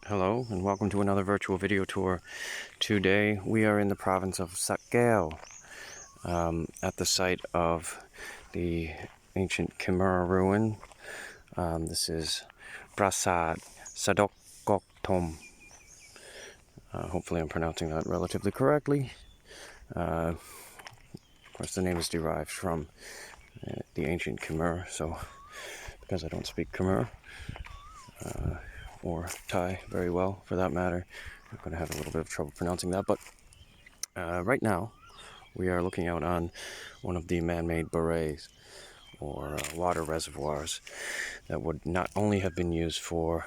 Hello and welcome to another virtual video tour. Today we are in the province of Sadok, at the site of the ancient Khmer ruin. This is Prasat, Sadok, Thom. Hopefully I'm pronouncing that relatively correctly. Of course the name is derived from the ancient Khmer, so because I don't speak Khmer, or Thai very well for that matter, I'm going to have a little bit of trouble pronouncing that, but right now we are looking out on one of the man-made barrays, or water reservoirs, that would not only have been used for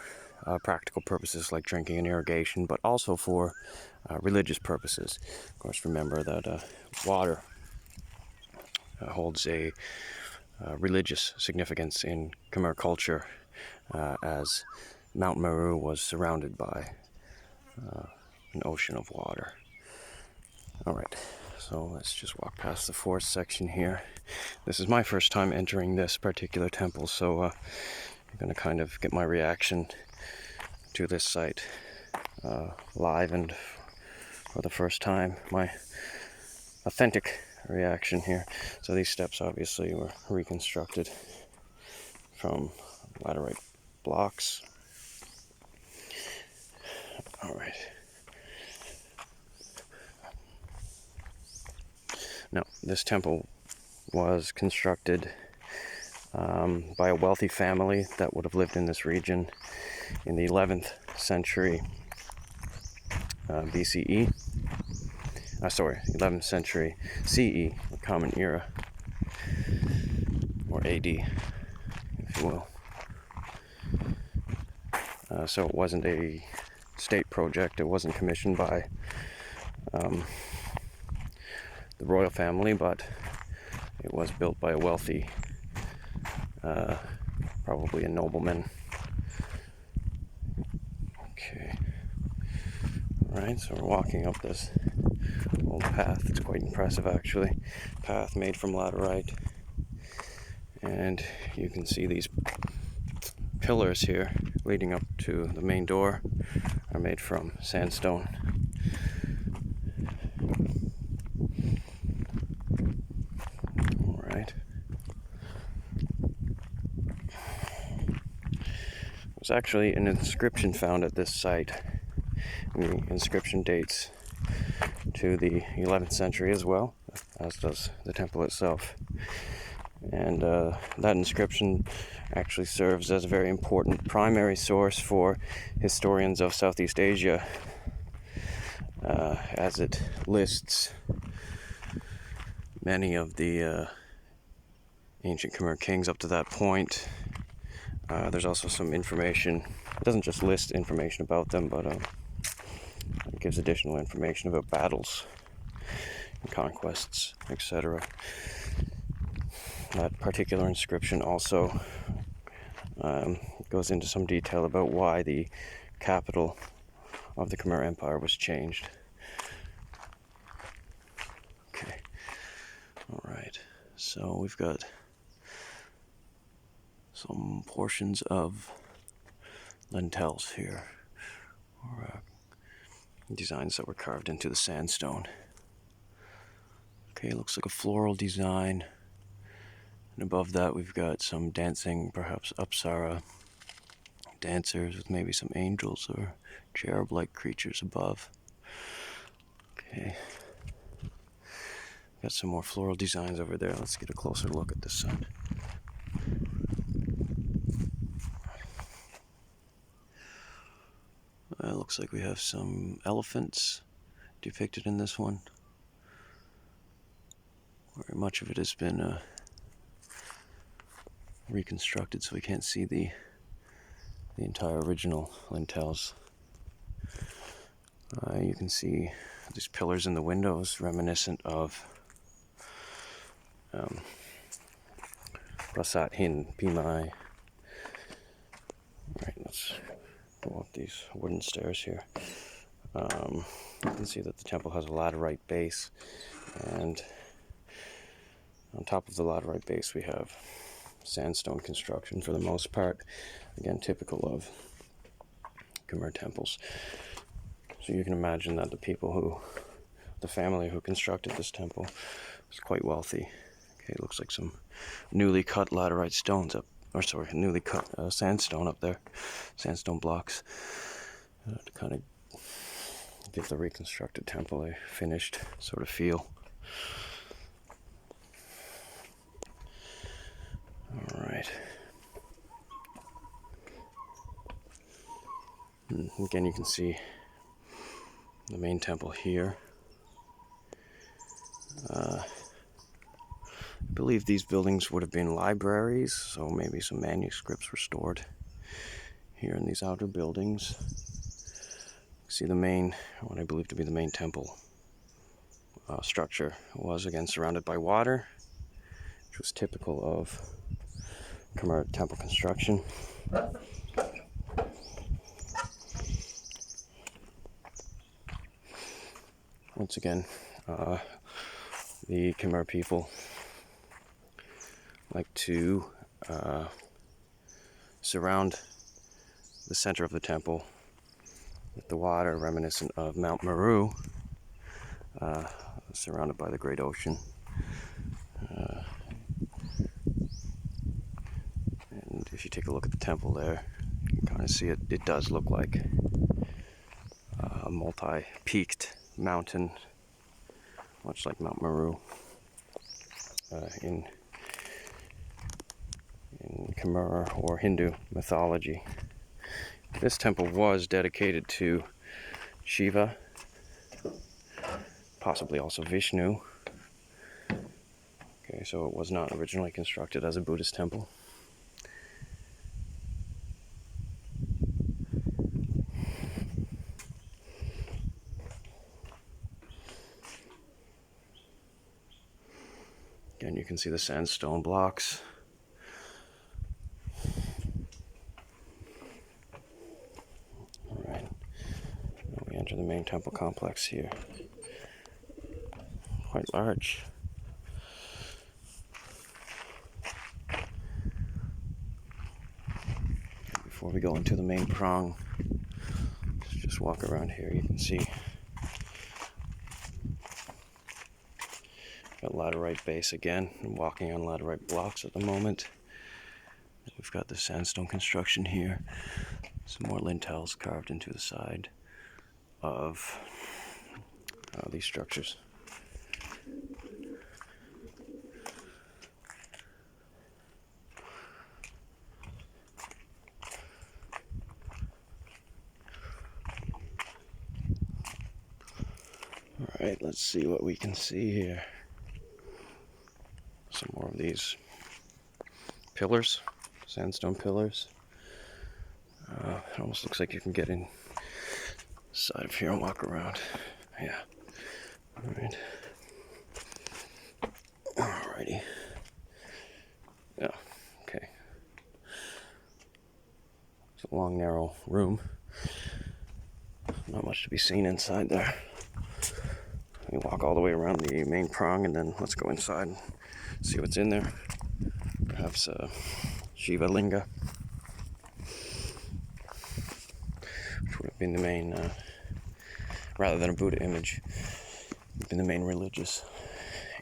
practical purposes like drinking and irrigation, but also for religious purposes. Of course, remember that water holds a religious significance in Khmer culture, as Mount Meru was surrounded by an ocean of water. Alright, so let's just walk past the forest section here. This is my first time entering this particular temple, so I'm going to kind of get my reaction to this site live and for the first time, my authentic reaction here. So these steps obviously were reconstructed from laterite blocks. Alright. Now, this temple was constructed by a wealthy family that would have lived in this region in the 11th century BCE. 11th century CE, the Common Era, or AD, if you will. So it wasn't a state project. It wasn't commissioned by the royal family, but it was built by a wealthy, probably a nobleman. Okay. Alright, so we're walking up this old path. It's quite impressive, actually. Path made from laterite. And you can see these pillars here leading up to the main door are made from sandstone. Alright. There's actually an inscription found at this site. And the inscription dates to the 11th century as well, as does the temple itself. And that inscription actually serves as a very important primary source for historians of Southeast Asia, as it lists many of the ancient Khmer kings up to that point. There's also some information. It doesn't just list information about them, but it gives additional information about battles and conquests, etc. That particular inscription also goes into some detail about why the capital of the Khmer Empire was changed. Okay, alright, so we've got some portions of lintels here, or designs that were carved into the sandstone. Okay, looks like a floral design. And above that we've got some dancing, perhaps Apsara dancers with maybe some angels or cherub-like creatures above. Okay. Got some more floral designs over there. Let's get a closer look at this side. Looks like we have some elephants depicted in this one. Very much of it has been reconstructed, so we can't see the entire original lintels. You can see these pillars in the windows reminiscent of Prasat Hin Pimai. Alright, let's go up these wooden stairs here. You can see that the temple has a laterite base, and on top of the laterite base we have sandstone construction for the most part. Again, typical of Khmer temples. So you can imagine that the family who constructed this temple was quite wealthy. Okay, it looks like some newly cut laterite stones newly cut sandstone up there, sandstone blocks, to kind of give the reconstructed temple a finished sort of feel. All right. And again, you can see the main temple here. I believe these buildings would have been libraries, so maybe some manuscripts were stored here in these outer buildings. You see what I believe to be the main temple structure was again surrounded by water, which was typical of Khmer temple construction. Once again, the Khmer people like to surround the center of the temple with the water reminiscent of Mount Meru, surrounded by the Great Ocean. And if you take a look at the temple there, you can kind of see it does look like a multi-peaked mountain, much like Mount Meru in Khmer or Hindu mythology. This temple was dedicated to Shiva, possibly also Vishnu. Okay, so it was not originally constructed as a Buddhist temple. Again, you can see the sandstone blocks. All right, now we enter the main temple complex here. Quite large. Before we go into the main prong, just walk around here. You can see got laterite base again. I'm walking on laterite blocks at the moment. We've got the sandstone construction here. Some more lintels carved into the side of these structures. All right, let's see what we can see here. Some more of these pillars, sandstone pillars. It almost looks like you can get inside of here and walk around. Yeah. All right. Alrighty. Yeah. Okay. It's a long, narrow room. Not much to be seen inside there. We walk all the way around the main prong, and then let's go inside and see what's in there. Perhaps a Shiva Linga, which would have been the main, rather than a Buddha image, would have been the main religious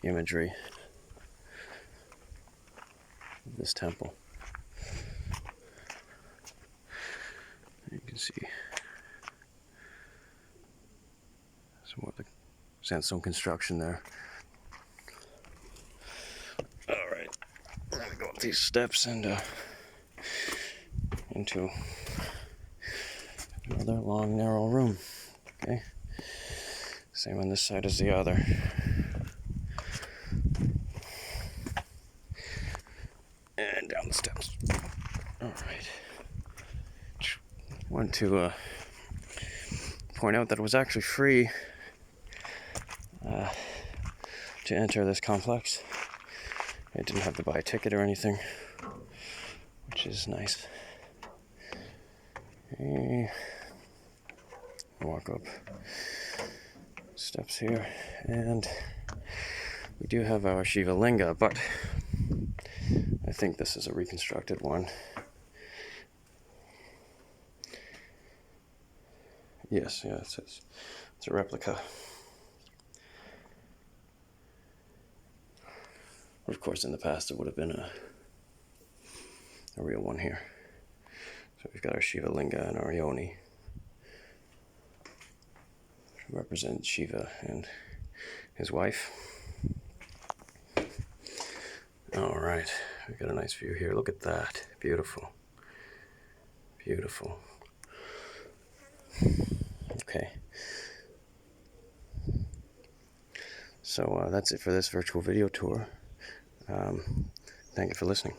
imagery of this temple. You can see some more of the sandstone construction there. Alright, we're gonna go up these steps and into another long, narrow room. Okay, same on this side as the other. And down the steps. Alright. Want to point out that it was actually free to enter this complex. I didn't have to buy a ticket or anything, which is nice. Okay. Walk up steps here, and we do have our Shiva Linga, but I think this is a reconstructed one. Yes, yeah, it's a replica. Of course, in the past, it would have been a real one here. So we've got our Shiva Linga and our Yoni. Represent Shiva and his wife. All right, we've got a nice view here. Look at that. Beautiful. Beautiful. Okay. So that's it for this virtual video tour. Thank you for listening.